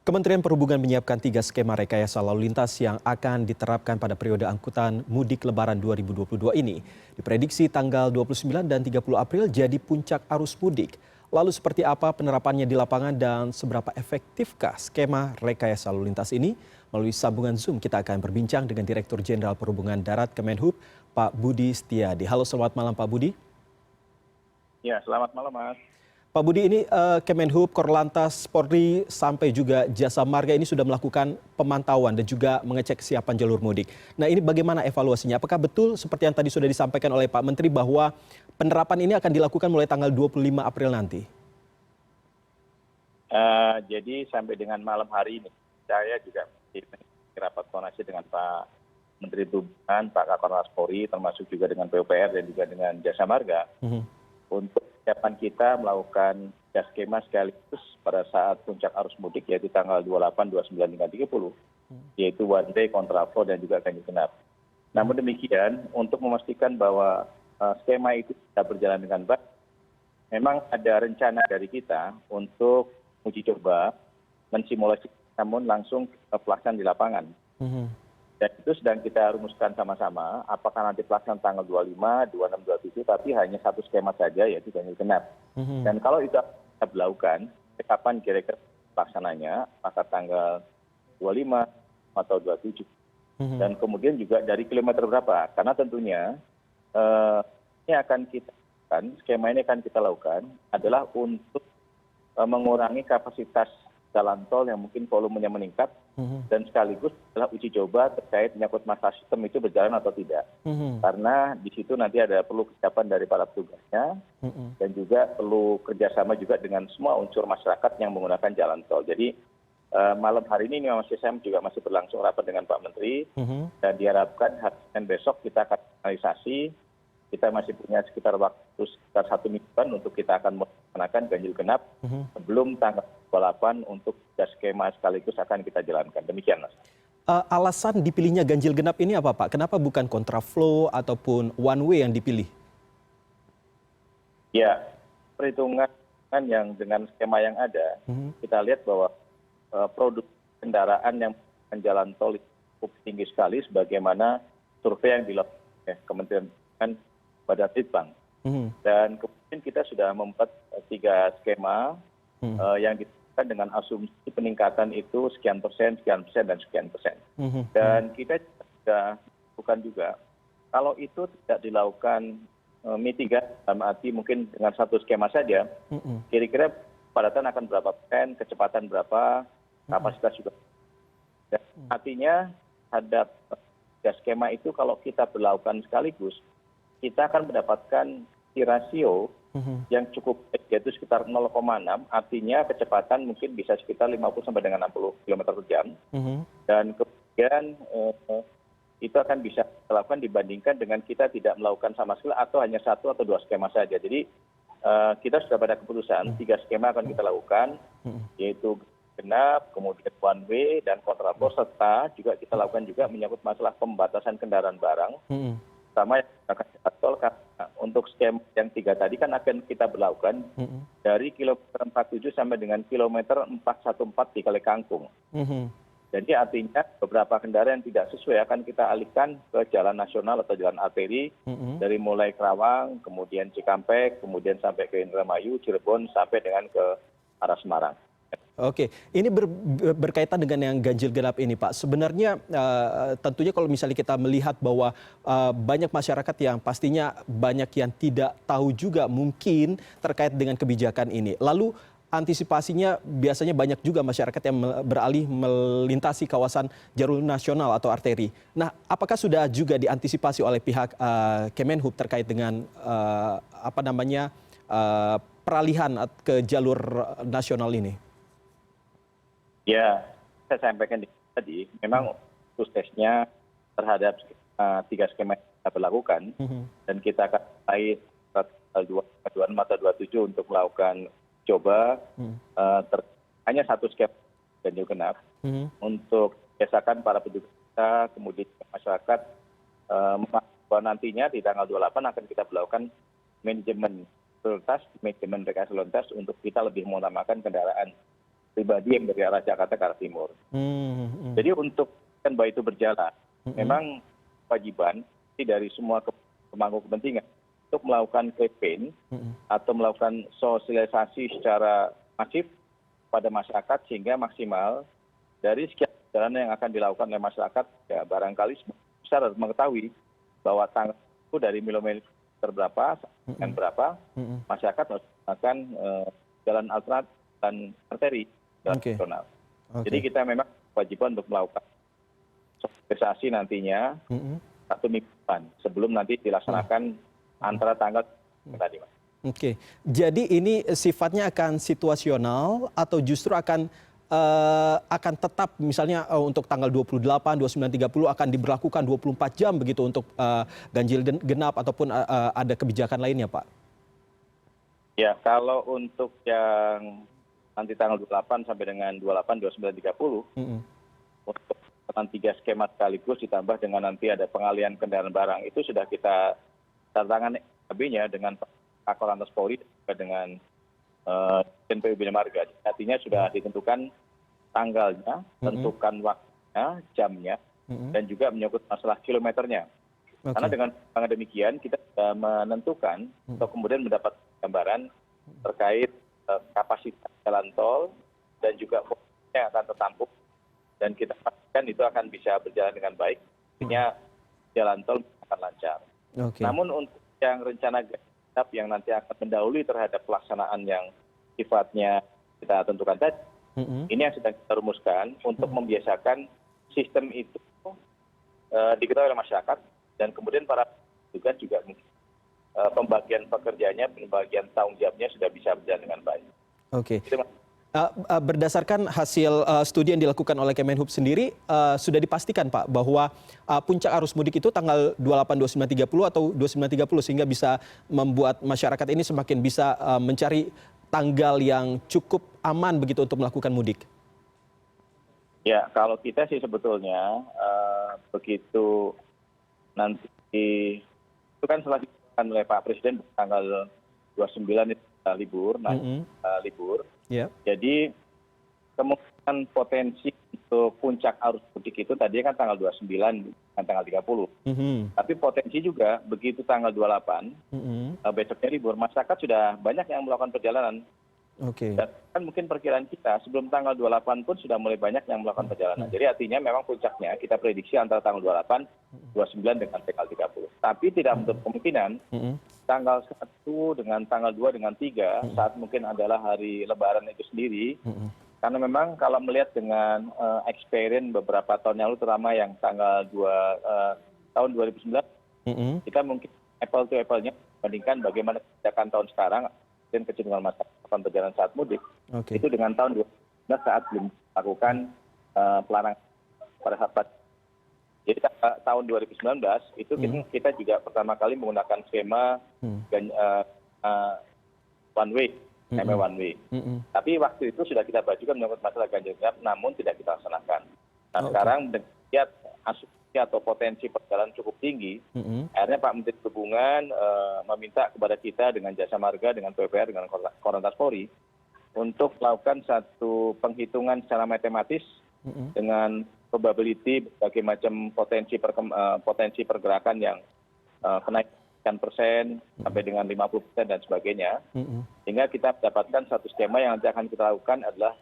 Kementerian Perhubungan menyiapkan 3 skema rekayasa lalu lintas yang akan diterapkan pada periode angkutan mudik Lebaran 2022 ini. Diprediksi tanggal 29 dan 30 April jadi puncak arus mudik. Lalu seperti apa penerapannya di lapangan dan seberapa efektifkah skema rekayasa lalu lintas ini? Melalui sambungan Zoom kita akan berbincang dengan Direktur Jenderal Perhubungan Darat Kemenhub, Pak Budi Setiadi. Halo, selamat malam Pak Budi. Ya, selamat malam, Mas. Pak Budi, ini Kemenhub, Korlantas, Polri, sampai juga Jasa Marga ini sudah melakukan pemantauan dan juga mengecek kesiapan jalur mudik. Nah, ini bagaimana evaluasinya? Apakah betul seperti yang tadi sudah disampaikan oleh Pak Menteri bahwa penerapan ini akan dilakukan mulai tanggal 25 April nanti? Jadi sampai dengan malam hari ini, saya juga rapat koordinasi dengan Pak Menteri Perhubungan, Pak Kakor Polri, termasuk juga dengan PUPR dan juga dengan Jasa Marga, untuk kesiapan kita melakukan skema sekaligus pada saat puncak arus mudik, yaitu tanggal 28, 29, hingga 30, yaitu one day, kontraflow, dan juga ganjil genap. Namun demikian, untuk memastikan bahwa skema itu bisa berjalan dengan baik, memang ada rencana dari kita untuk uji coba, mensimulasi, namun langsung pelaksanaan di lapangan. Dan itu sedang kita rumuskan sama-sama, apakah nanti pelaksanaan tanggal 25, 26, 27, tapi hanya satu skema saja, yaitu ganjil genap. Dan kalau itu kita berlakukan, kapan kira-kira pelaksananya, maka tanggal 25 atau 27. Dan kemudian juga dari kilometer berapa, karena tentunya ini akan kita lakukan, skema ini akan kita lakukan adalah untuk mengurangi kapasitas jalan tol yang mungkin volumenya meningkat, dan sekaligus adalah uji coba terkait menyangkut masalah sistem itu berjalan atau tidak. Karena di situ nanti ada perlu kesiapan dari para petugasnya, dan juga perlu kerjasama juga dengan semua unsur masyarakat yang menggunakan jalan tol. Jadi malam hari ini memang saya juga masih berlangsung rapat dengan Pak Menteri, dan diharapkan hari Senin besok kita akan finalisasi. Kita masih punya sekitar waktu sekitar 1 mingguan untuk kita akan melaksanakan ganjil genap sebelum tanggal 28 untuk skema sekaligus akan kita jalankan. Demikian, Mas. Alasan dipilihnya ganjil genap ini apa, Pak? Kenapa bukan kontraflow ataupun one way yang dipilih? Ya, perhitungan yang dengan skema yang ada, kita lihat bahwa produk kendaraan yang jalan tol itu cukup tinggi sekali, sebagaimana survei yang dilakukan oleh Kementerian Perhubungan pada Litbang. Dan kemudian kita sudah membuat 3 skema yang dilakukan dengan asumsi peningkatan itu sekian persen, dan sekian persen. Dan kita sudah lakukan juga, kalau itu tidak dilakukan mitigasi, dalam arti mungkin dengan satu skema saja, kira-kira padatan akan berapa persen, kecepatan berapa, kapasitas juga. Dan artinya terhadap skema itu kalau kita berlakukan sekaligus, kita akan mendapatkan rasio yang cukup baik, yaitu sekitar 0,6, artinya kecepatan mungkin bisa sekitar 50 sampai dengan 60 km per jam. Dan kemudian itu akan bisa dilakukan dibandingkan dengan kita tidak melakukan sama sekali atau hanya 1 atau 2 skema saja. Jadi kita sudah pada keputusan 3 skema akan kita lakukan, yaitu genap, kemudian one way, dan kontraflow, serta juga kita lakukan juga menyangkut masalah pembatasan kendaraan barang, sama yang akan kita tol. Untuk skema yang 3 tadi kan akan kita berlakukan dari kilometer 47 sampai dengan kilometer 414 di Kali Kangkung. Jadi artinya beberapa kendaraan yang tidak sesuai akan kita alihkan ke jalan nasional atau jalan arteri, dari mulai Kerawang, kemudian Cikampek, kemudian sampai ke Indramayu, Cirebon, sampai dengan ke arah Semarang. Oke, ini berkaitan dengan yang ganjil genap ini, Pak. Sebenarnya tentunya kalau misalnya kita melihat bahwa banyak masyarakat yang pastinya banyak yang tidak tahu juga mungkin terkait dengan kebijakan ini. Lalu antisipasinya biasanya banyak juga masyarakat yang beralih melintasi kawasan jalur nasional atau arteri. Nah, apakah sudah juga diantisipasi oleh pihak Kemenhub terkait dengan peralihan ke jalur nasional ini? Ya, saya sampaikan tadi, memang suksesnya terhadap 3 skema yang kita berlakukan, dan kita akan mulai tanggal 26 atau 27 untuk melakukan coba hanya 1 skema ganjil genap, untuk biasakan para petugas kita, kemudian masyarakat, bahwa nantinya di tanggal 28 akan kita berlakukan manajemen prioritas, manajemen rekayasa lalu lintas untuk kita lebih mengutamakan kendaraan pribadi yang dari arah Jakarta ke arah timur. Jadi untuk kan bahwa itu berjalan, memang kewajiban dari semua pemangku kepentingan untuk melakukan campaign atau melakukan sosialisasi secara masif pada masyarakat sehingga maksimal dari sekian perjalanan yang akan dilakukan oleh masyarakat, ya barangkali besar harus mengetahui bahwa tanggal itu dari kilometer berapa dan berapa masyarakat harus menggunakan jalan alternatif dan arteri jalan nasional. Jadi kita memang kewajiban untuk melakukan sosialisasi nantinya satu minggu depan sebelum nanti dilaksanakan antara tanggal tadi, Mas. Oke, jadi ini sifatnya akan situasional atau justru akan tetap misalnya untuk tanggal 28, 29, 30 akan diberlakukan 24 jam begitu untuk ganjil genap ataupun ada kebijakan lainnya, Pak? Ya, kalau untuk yang nanti tanggal 28 sampai dengan 28, 29, 30, untuk 3 skema sekaligus ditambah dengan nanti ada pengalian kendaraan barang, itu sudah kita tantangan SKB-nya dengan Pak Korlantas Polri dengan PU Bina Marga. Artinya sudah ditentukan tanggalnya, tentukan waktunya, jamnya, dan juga menyangkut masalah kilometernya. Karena dengan demikian kita sudah menentukan atau kemudian mendapat gambaran terkait kapasitas jalan tol dan juga volume yang akan tertampung, dan kita pastikan itu akan bisa berjalan dengan baik. Artinya jalan tol akan lancar. Namun untuk yang rencana genap yang nanti akan mendahului terhadap pelaksanaan yang sifatnya kita tentukan tadi, ini yang sedang kita rumuskan untuk membiasakan sistem itu diketahui oleh masyarakat, dan kemudian para petugas juga mungkin pembagian pekerjaannya, pembagian tanggung jawabnya sudah bisa berjalan dengan baik. Oke. Berdasarkan hasil studi yang dilakukan oleh Kemenhub sendiri, sudah dipastikan Pak bahwa puncak arus mudik itu tanggal 28, 29, 30 atau 29, 30 sehingga bisa membuat masyarakat ini semakin bisa mencari tanggal yang cukup aman begitu untuk melakukan mudik? Ya, kalau kita sih sebetulnya begitu nanti itu kan setelah dilakukan oleh Pak Presiden tanggal 29 itu libur, libur. Jadi kemungkinan potensi untuk puncak arus mudik itu tadinya kan tanggal 29 dan tanggal 30. Tapi potensi juga begitu tanggal 28, besoknya libur, masyarakat sudah banyak yang melakukan perjalanan. Dan kan mungkin perkiraan kita sebelum tanggal 28 pun sudah mulai banyak yang melakukan perjalanan. Jadi artinya memang puncaknya kita prediksi antara tanggal 28, 29 dengan tanggal 30. Tapi tidak menutup kemungkinan tanggal 1 dengan tanggal 2 dengan 3 saat mungkin adalah hari Lebaran itu sendiri. Karena memang kalau melihat dengan experience beberapa tahun yang lalu, terutama yang tanggal tahun 2019, kita mungkin apple to apple-nya bandingkan bagaimana kebijakan tahun sekarang dan kecenderungan masyarakat perjalanan saat mudik itu dengan tahun 2019 saat belum melakukan pelarangan pada saat. Jadi tahun 2019 itu kita juga pertama kali menggunakan skema one way, one way. Tapi waktu itu sudah kita bajukan menyangkut masalah ganjil genap, namun tidak kita laksanakan. Nah sekarang lihat asumsi atau potensi perjalanan cukup tinggi, akhirnya Pak Menteri Perhubungan meminta kepada kita dengan Jasa Marga, dengan PUPR, dengan Korlantas Polri untuk melakukan satu penghitungan secara matematis dengan probability berbagai macam potensi pergerakan yang kenaikan persen sampai dengan 50% dan sebagainya, sehingga kita mendapatkan satu skema yang nanti akan kita lakukan adalah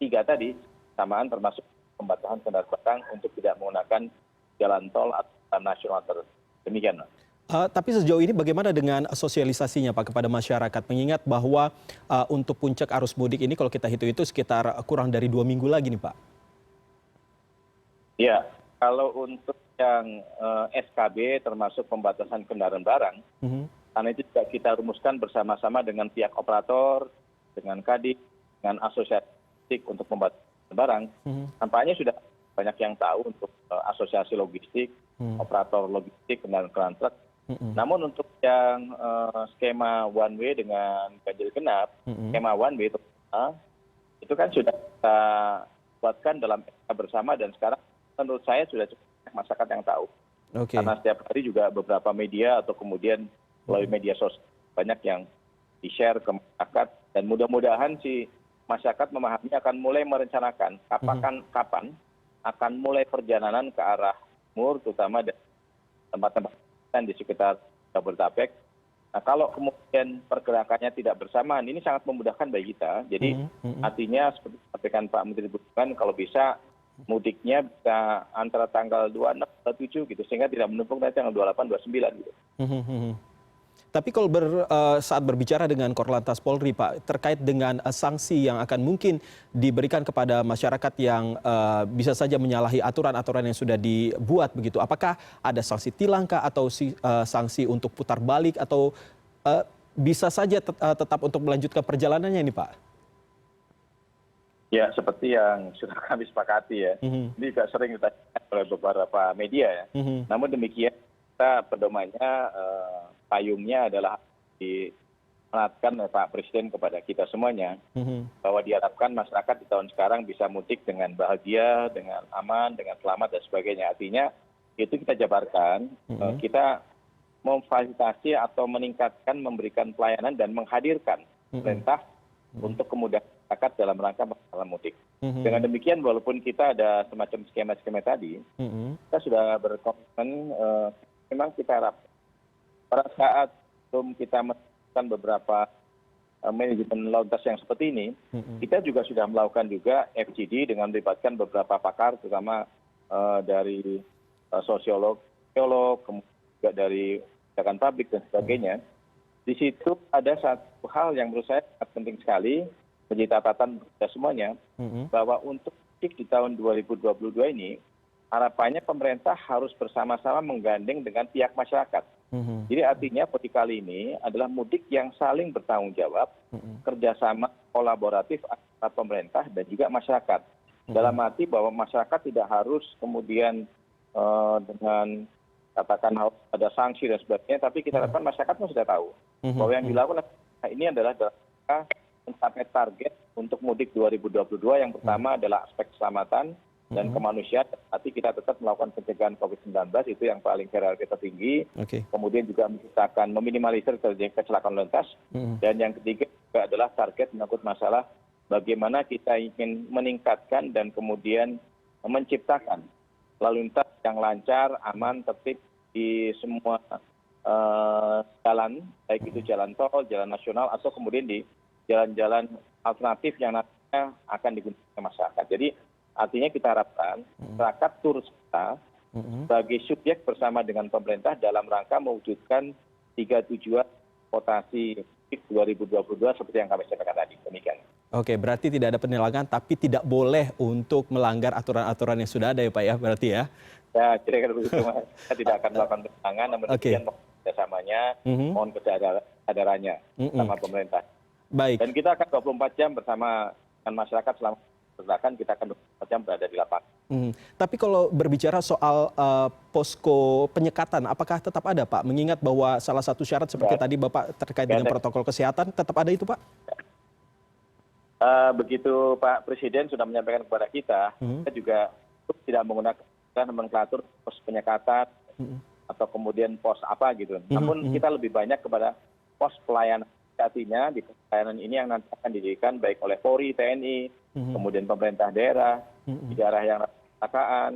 3 tadi samaan, termasuk pembatasan kendaraan barang untuk tidak menggunakan jalan tol atau nasional. Demikian. Tapi sejauh ini bagaimana dengan sosialisasinya Pak kepada masyarakat? Mengingat bahwa untuk puncak arus mudik ini kalau kita hitung itu sekitar kurang dari 2 minggu lagi nih Pak. Ya, kalau untuk yang SKB termasuk pembatasan kendaraan barang, karena itu juga kita rumuskan bersama-sama dengan pihak operator, dengan Kadin, dengan asosiasi untuk pembatasan barang, tampaknya sudah banyak yang tahu untuk asosiasi logistik, operator logistik, kendaraan truk. Namun untuk yang skema one way dengan ganjil genap, skema one way itu kan sudah kita buatkan dalam SK bersama, dan sekarang menurut saya sudah cukup masyarakat yang tahu. Karena setiap hari juga beberapa media atau kemudian melalui media sosial banyak yang di-share ke masyarakat, dan mudah-mudahan sih masyarakat memahami akan mulai merencanakan kapan akan mulai perjalanan ke arah timur, terutama dari tempat-tempat di sekitar Jabodetabek. Nah, kalau kemudian pergerakannya tidak bersamaan, ini sangat memudahkan bagi kita. Jadi artinya seperti disampaikan Pak Menteri Perhubungan, kalau bisa mudiknya bisa antara tanggal 26 atau 7 gitu, sehingga tidak menumpuk nanti tanggal 28, 29 gitu. Tapi kalau saat berbicara dengan Korlantas Polri, Pak, terkait dengan sanksi yang akan mungkin diberikan kepada masyarakat yang bisa saja menyalahi aturan-aturan yang sudah dibuat begitu, apakah ada sanksi tilangkah atau sanksi untuk putar balik atau bisa saja tetap untuk melanjutkan perjalanannya ini, Pak? Ya, seperti yang sudah kami sepakati ya. Ini juga sering ditanyakan oleh beberapa media ya. Namun demikian, kita pedomannya payungnya adalah diperhatikan oleh Pak Presiden kepada kita semuanya, bahwa diharapkan masyarakat di tahun sekarang bisa mudik dengan bahagia, dengan aman, dengan selamat dan sebagainya. Artinya itu kita jabarkan, kita memfasilitasi atau meningkatkan, memberikan pelayanan dan menghadirkan perintah untuk kemudahan masyarakat dalam rangka melaksanakan mudik. Dengan demikian, walaupun kita ada semacam skema-skema tadi, kita sudah berkomitmen, memang kita harap pada saat sebelum kita melakukan beberapa manajemen lalu lintas yang seperti ini, kita juga sudah melakukan juga FGD dengan melibatkan beberapa pakar, terutama dari sosiolog, kemudian juga dari kebijakan publik dan sebagainya. Di situ ada satu hal yang menurut saya sangat penting sekali menjadi catatan kita semuanya, bahwa untuk mudik di tahun 2022 ini, harapannya pemerintah harus bersama-sama menggandeng dengan pihak masyarakat. Jadi artinya mudik kali ini adalah mudik yang saling bertanggung jawab, kerjasama kolaboratif antara pemerintah dan juga masyarakat. Dalam arti bahwa masyarakat tidak harus kemudian dengan katakan harus ada sanksi dan sebagainya, tapi kita harapkan masyarakat pun sudah tahu bahwa yang dilakukan ini adalah mencapai target untuk mudik 2022. Yang pertama adalah aspek keselamatan dan kemanusiaan. Nanti kita tetap melakukan pencegahan COVID-19, itu yang paling prioritas tertinggi. Kemudian juga menciptakan, meminimalisir terjadinya kecelakaan lalu lintas. Dan yang ketiga juga adalah target menyangkut masalah bagaimana kita ingin meningkatkan dan kemudian menciptakan lalu lintas yang lancar, aman, tertib di semua jalan, baik itu jalan tol, jalan nasional, atau kemudian di jalan-jalan alternatif yang nantinya akan digunakan masyarakat. Jadi artinya kita harapkan masyarakat turut serta sebagai subjek bersama dengan pemerintah dalam rangka mewujudkan 3 tujuan transportasi 2022 seperti yang kami sampaikan tadi. Demikian. Oke, berarti tidak ada penilangan, tapi tidak boleh untuk melanggar aturan-aturan yang sudah ada ya Pak ya, berarti ya? Ya, kira-kira begitu. Kita tidak akan melakukan penilangan, namun demikian kerjasamanya, mohon kesadarannya sama pemerintah. Baik. Dan kita akan 24 jam bersama dengan masyarakat selama pergerakan, kita akan 24 jam berada di lapangan. Tapi kalau berbicara soal posko penyekatan, apakah tetap ada Pak? Mengingat bahwa salah satu syarat seperti tadi Bapak terkait dengan protokol kesehatan, tetap ada itu Pak? Begitu Pak Presiden sudah menyampaikan kepada kita, kita juga tidak menggunakan nomenklatur pos penyekatan atau kemudian pos apa gitu. Namun kita lebih banyak kepada pos pelayanan. Artinya di pelayanan ini yang nanti akan didirikan baik oleh Polri, TNI, kemudian pemerintah daerah, di daerah yang kecelakaan,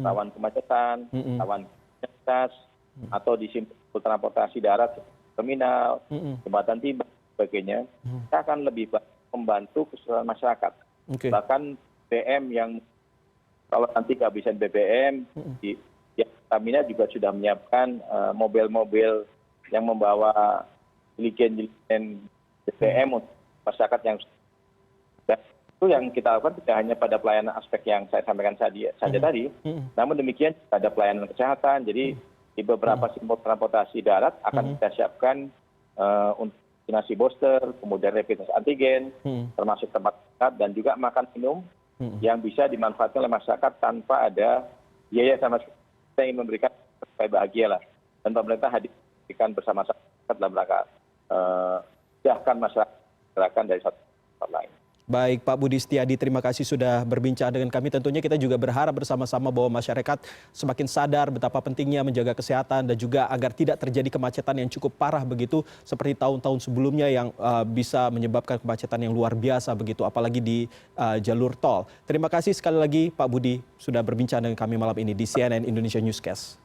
rawan kemacetan, rawan lintas, atau di simpul transportasi darat, terminal, jembatan timbang, sebagainya, kita akan lebih membantu keseluruhan masyarakat. Bahkan BBM yang kalau nanti kehabisan BBM, Pertamina juga sudah menyiapkan mobil-mobil yang membawa jiligen BBM untuk masyarakat yang dan itu yang kita lakukan tidak hanya pada pelayanan aspek yang saya sampaikan saja tadi, namun demikian ada pelayanan kesehatan. Jadi di beberapa simpul transportasi darat akan kita siapkan untuk vaksinasi booster, kemudian rapid test antigen, termasuk tempat dan juga makan minum yang bisa dimanfaatkan oleh masyarakat tanpa ada biaya sama sekali. Kita ingin memberikan supaya bahagia lah, dan pemerintah hadirkan bersama-sama dalam rangka mudahkan masyarakat gerakan dari satu tempat lain. Baik Pak Budi Setiadi, terima kasih sudah berbincang dengan kami. Tentunya kita juga berharap bersama-sama bahwa masyarakat semakin sadar betapa pentingnya menjaga kesehatan dan juga agar tidak terjadi kemacetan yang cukup parah begitu seperti tahun-tahun sebelumnya yang bisa menyebabkan kemacetan yang luar biasa begitu, apalagi di jalur tol. Terima kasih sekali lagi Pak Budi sudah berbincang dengan kami malam ini di CNN Indonesia Newscast.